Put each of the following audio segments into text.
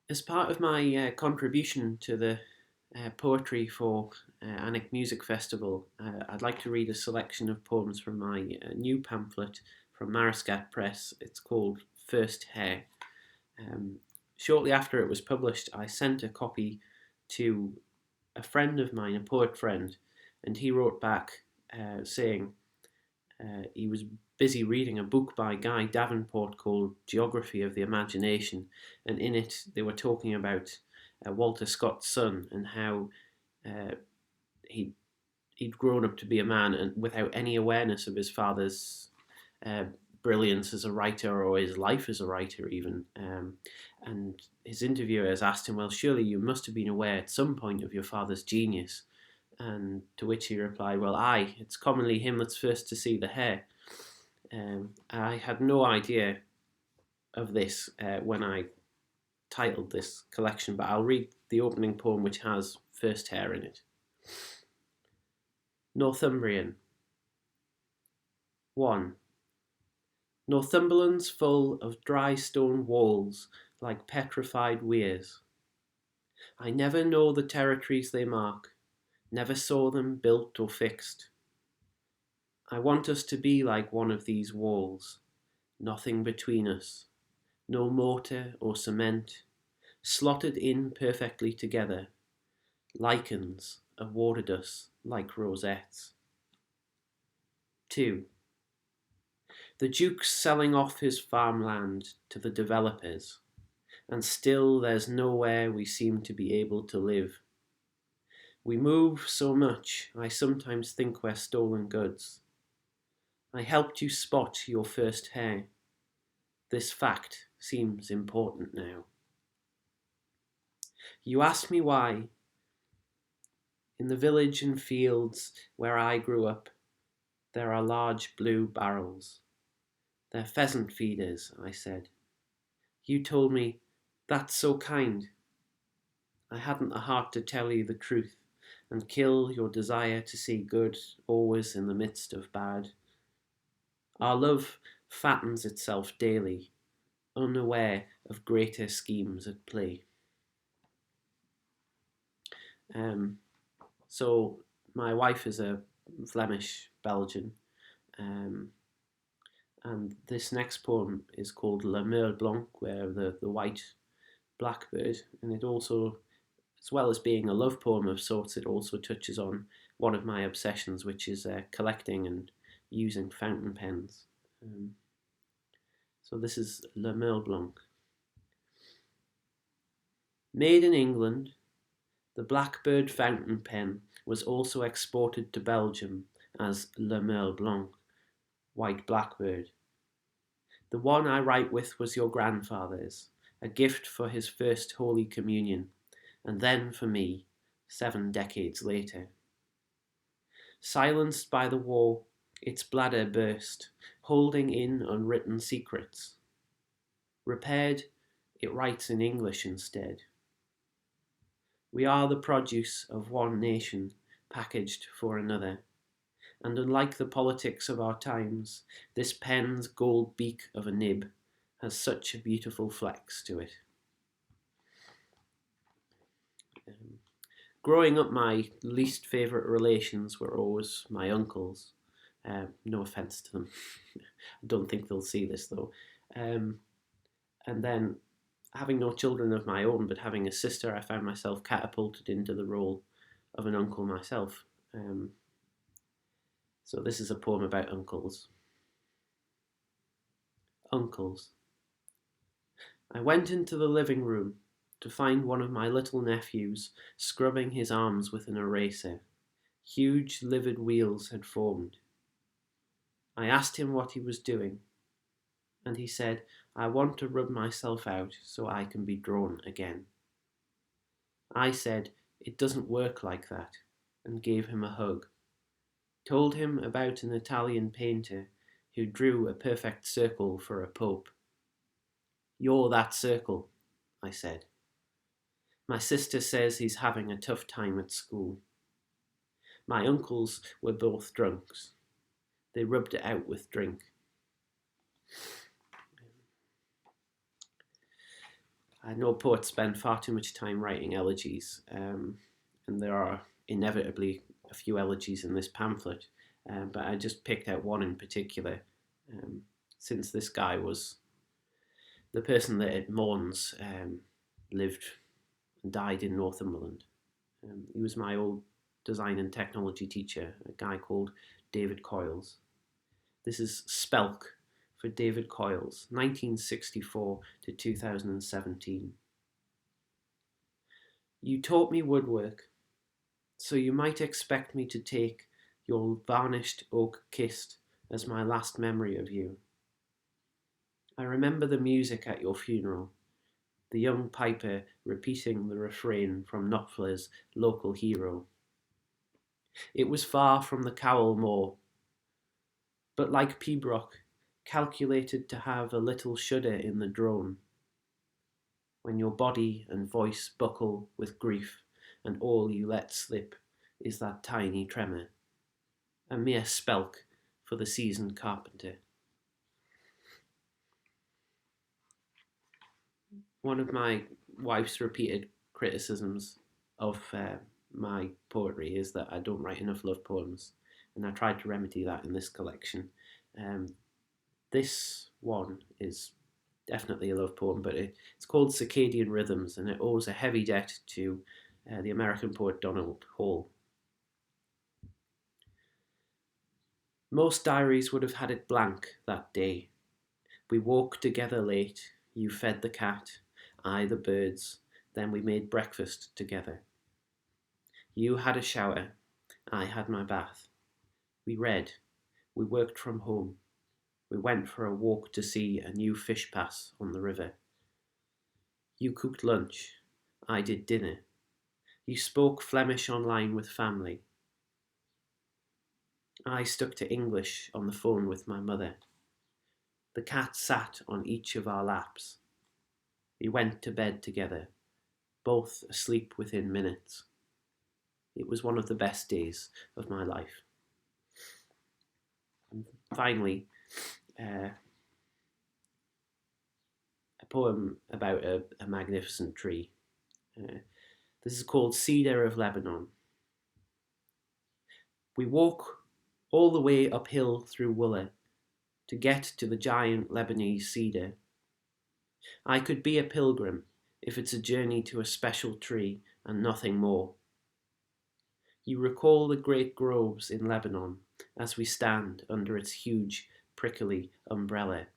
As part of my contribution to the poetry for Alnwick Music Festival, I'd like to read a selection of poems from my new pamphlet from Mariscat Press. It's called First Hare. Um, Shortly after it was published, I sent a copy to a friend of mine, a poet friend, and he wrote back saying he was busy reading a book by Guy Davenport called Geography of the Imagination, and in it they were talking about Walter Scott's son and how uh, he he'd grown up to be a man and without any awareness of his father's uh, brilliance as a writer or his life as a writer even. And his interviewer has asked him, well, surely you must have been aware at some point of your father's genius. And to which he replied, well, aye, it's commonly him that's first to see the hare. I had no idea of this when I titled this collection, but I'll read the opening poem which has First Hare in it. Northumbrian. 1. Northumberland's full of dry stone walls like petrified weirs. I never know the territories they mark, never saw them built or fixed. I want us to be like one of these walls, nothing between us, no mortar or cement, slotted in perfectly together. Lichens awarded us like rosettes. 2. The Duke's selling off his farmland to the developers, and still there's nowhere we seem to be able to live. We move so much, I sometimes think we're stolen goods. I helped you spot your first hare. This fact seems important now. You ask me why. In the village and fields where I grew up, there are large blue barrels. They're pheasant feeders, I said. You told me, that's so kind. I hadn't the heart to tell you the truth and kill your desire to see good always in the midst of bad. Our love fattens itself daily, unaware of greater schemes at play. So my wife is a Flemish Belgian, um, and this next poem is called Le Merle Blanc, where the white blackbird, and it also, as well as being a love poem of sorts, it also touches on one of my obsessions, which is collecting and using fountain pens. So this is Le Merle Blanc. Made in England, the Blackbird fountain pen was also exported to Belgium as Le Merle Blanc, white blackbird. The one I write with was your grandfather's, a gift for his first Holy Communion, and then for me, 7 decades later. Silenced by the war, its bladder burst, holding in unwritten secrets. Repaired, it writes in English instead. We are the produce of one nation, packaged for another. And unlike the politics of our times, this pen's gold beak of a nib has such a beautiful flex to it. Growing up, my least favourite relations were always my uncles. No offence to them. I don't think they'll see this though. And then having no children of my own, but having a sister, I found myself catapulted into the role of an uncle myself. So this is a poem about uncles. Uncles. I went into the living room to find one of my little nephews scrubbing his arms with an eraser. Huge livid wheels had formed. I asked him what he was doing, and he said, I want to rub myself out so I can be drawn again. I said, it doesn't work like that, and gave him a hug. Told him about an Italian painter who drew a perfect circle for a pope. You're that circle, I said. My sister says he's having a tough time at school. My uncles were both drunks. They rubbed it out with drink. I know poets spend far too much time writing elegies, and there are inevitably a few elegies in this pamphlet, but I just picked out one in particular, um, since this guy was the person that it mourns, lived and died in Northumberland. He was my old design and technology teacher, a guy called David Coyles. This is Spelk for David Coyles, 1964 to 2017. You taught me woodwork, so you might expect me to take your varnished oak kist as my last memory of you. I remember the music at your funeral, the young piper repeating the refrain from Knopfler's local hero. It was far from the Cowell Moor, but like Pibroch, calculated to have a little shudder in the drone, when your body and voice buckle with grief, and all you let slip is that tiny tremor, a mere spelk for the seasoned carpenter. One of my wife's repeated criticisms of my poetry is that I don't write enough love poems, and I tried to remedy that in this collection. This one is definitely a love poem, but it's called Circadian Rhythms, and it owes a heavy debt to the American poet Donald Hall. Most diaries would have had it blank that day. We woke together late, you fed the cat, I the birds, then we made breakfast together. You had a shower, I had my bath. We read, we worked from home. We went for a walk to see a new fish pass on the river. You cooked lunch, I did dinner. You spoke Flemish online with family. I stuck to English on the phone with my mother. The cat sat on each of our laps. We went to bed together, both asleep within minutes. It was one of the best days of my life. And finally, a poem about a magnificent tree. This is called Cedar of Lebanon. We walk all the way uphill through Wooler to get to the giant Lebanese cedar. I could be a pilgrim if it's a journey to a special tree and nothing more. You recall the great groves in Lebanon as we stand under its huge, prickly umbrella,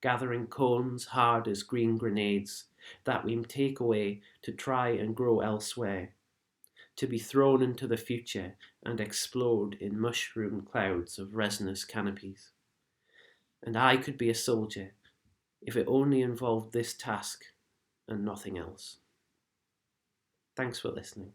gathering cones hard as green grenades that we take away to try and grow elsewhere, to be thrown into the future and explode in mushroom clouds of resinous canopies. And I could be a soldier if it only involved this task and nothing else. Thanks for listening.